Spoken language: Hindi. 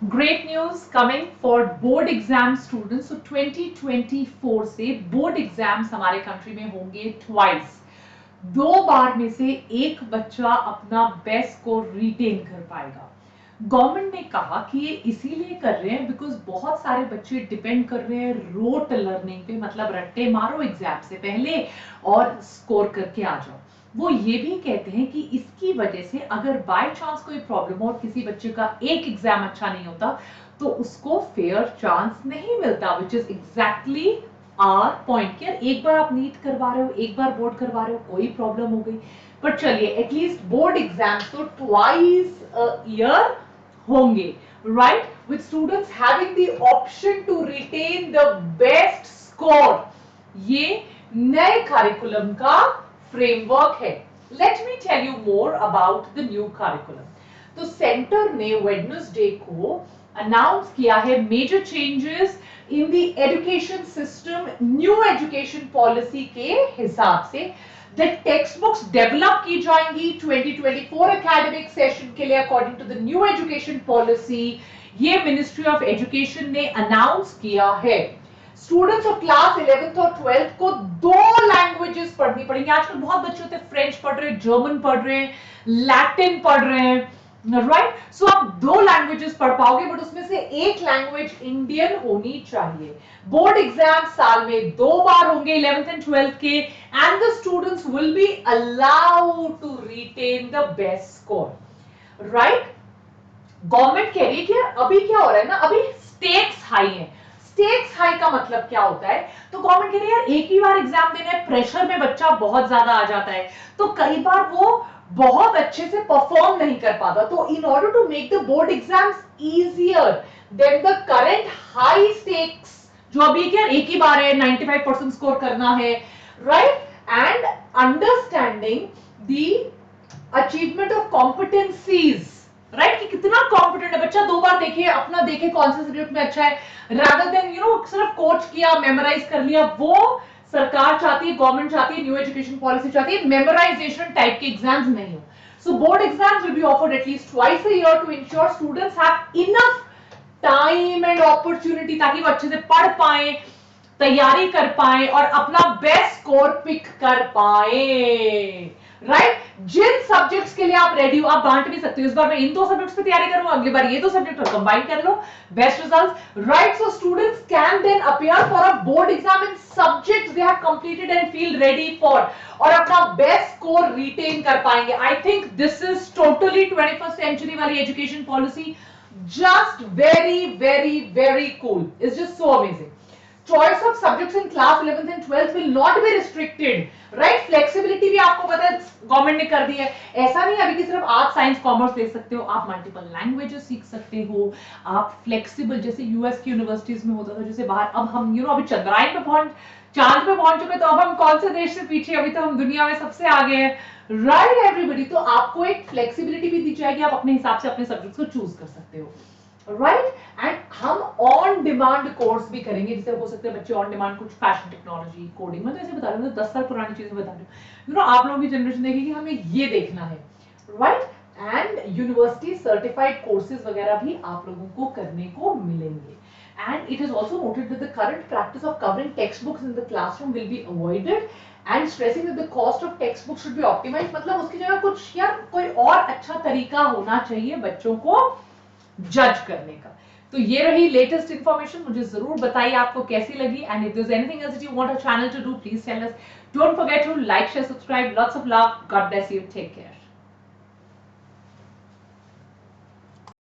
Great news coming for board exam students. तो 2024 से बोर्ड एग्जाम्स हमारे कंट्री में होंगे ट्वाइस। 2 बार में से एक बच्चा अपना बेस्ट स्कोर रिटेन कर पाएगा। गवर्नमेंट ने कहा कि ये इसीलिए कर रहे हैं बिकॉज बहुत सारे बच्चे डिपेंड कर रहे हैं रोट लर्निंग पे, मतलब रट्टे मारो एग्जाम से पहले और स्कोर करके आ जाओ। वो ये भी कहते हैं कि इसकी वजह से अगर बाय चांस कोई प्रॉब्लम हो और किसी बच्चे का एक एग्जाम अच्छा नहीं होता तो उसको फेयर चांस नहीं मिलता, which is exactly our point. कि एक बार आप नीट करवा रहे हो, एक बार बोर्ड करवा रहे हो, कोई प्रॉब्लम हो गई, पर चलिए एटलीस्ट बोर्ड एग्जाम्स तो ट्वाइस अ ईयर होंगे, right, with students having the option to retain the best score. ये नए करिकुलम का फ्रेमवर्क है। Let me tell you more about the new curriculum. तो सेंटर ने वेडनेसडे को अनाउंस किया है major changes in the education system, new education policy के हिसाब से। द टेक्स्ट बुक्स डेवलप की जाएंगी 2024 एकेडमिक सेशन के लिए according to the new education policy. ये मिनिस्ट्री ऑफ एजुकेशन ने अनाउंस किया है। स्टूडेंट्स ऑफ क्लास 11th और 12th को 2 लैंग्वेजेस पढ़नी पड़ेंगी। आजकल बहुत बच्चे होते हैं फ्रेंच पढ़ रहे हैं, जर्मन पढ़ रहे हैं, लैटिन पढ़ रहे हैं, राइट। सो आप 2 लैंग्वेजेस पढ़ पाओगे, बट उसमें से एक लैंग्वेज इंडियन होनी चाहिए। बोर्ड एग्जाम साल में 2 बार होंगे 11th एंड 12th के, and the students will be allowed to retain the best score, right. Government कह रही है कि अभी क्या हो रहा है ना, अभी स्टेक्स हाई है। स्टेक्स हाई का मतलब क्या होता है? तो गवर्नमेंट कह रही है यार एक ही बार एग्जाम देना है, प्रेशर में बच्चा बहुत ज्यादा आ जाता है, तो कई बार वो बहुत अच्छे से परफॉर्म नहीं कर पाता। तो in order to make the board exams easier than the current high stakes, जो अभी क्या एक ही बार है, 95% स्कोर करना है, right, and understanding the achievement of competencies, right, कि कितना कॉम्पिटेंट है बच्चा, 2 बार देखे, अपना देखे कौन से सब्जेक्ट में अच्छा है, रादर देन सिर्फ कोच किया, मेमोराइज कर लिया। वो सरकार चाहती है, गवर्नमेंट चाहती है, न्यू एजुकेशन पॉलिसी चाहती है मेमोराइजेशन टाइप के एग्जाम्स नहीं हो। So board exams will be offered at least twice a year to ensure students have enough time and opportunity, ताकि वो अच्छे से पढ़ पाए, तैयारी कर पाए और अपना बेस्ट स्कोर पिक कर पाए, राइट। जिन सब्जेक्ट्स के लिए आप रेडी हो आप बांट भी सकते हो, इस बार मैं इन 2 सब्जेक्ट्स पे तैयारी करूंगा, अगली बार ये 2 सब्जेक्ट और कंबाइन कर लो, best results, right. So students can then appear for a board exam in subjects they have completed and feel ready for, और अपना बेस्ट स्कोर रिटेन कर पाएंगे। I think this is totally 21st century वाली education policy, just very cool. It's just so amazing. Choice of subjects in class 11th and 12th will not be restricted, right? Flexibility भी आपको पता है गवर्नमेंट ने कर दी है। ऐसा नहीं अभी कि सिर्फ आर्ट साइंस कॉमर्स ले सकते हो, आप मल्टीपल लैंग्वेजेस सीख सकते हो, आप फ्लेक्सिबल, जैसे यूएस की यूनिवर्सिटीज में होता था, जैसे बाहर, अब हम अभी चंद्रायन पे पहुंच, चांद पे पहुंच चुके, तो अब हम कौन से देश से पीछे, अभी तो हम दुनिया में सबसे आगे हैं, राइट एवरीबडी। तो आपको एक फ्लेक्सिबिलिटी भी दी जाएगी, आप अपने हिसाब से अपने सब्जेक्ट्स को चूज कर सकते हो, राइट। एंड हम ऑन डिमांड कोर्स भी करेंगे, जैसे हो सकते हैं बच्चे ऑन डिमांड कुछ फैशन टेक्नोलॉजी, कोडिंग, मैं तो ऐसे बता रही हूँ, 10 साल पुरानी चीजें बता रही हूँ, आप लोगों की जनरेशन देखेगी हमें ये देखना है, right. And university certified courses वगैरह भी आप लोगों को करने को मिलेंगे। And it is also noted that the current practice of covering textbooks in the classroom will be avoided and stressing that the cost of textbooks should be optimized। मतलब उसकी जगह कुछ यार कोई और अच्छा तरीका होना चाहिए बच्चों को जज करने का। तो ये रही लेटेस्ट इंफॉर्मेशन, मुझे जरूर बताइए आपको कैसी लगी, and if there is anything else that you want our channel to do, please tell us. Don't forget to like, share, subscribe, lots of love, God bless you, take care.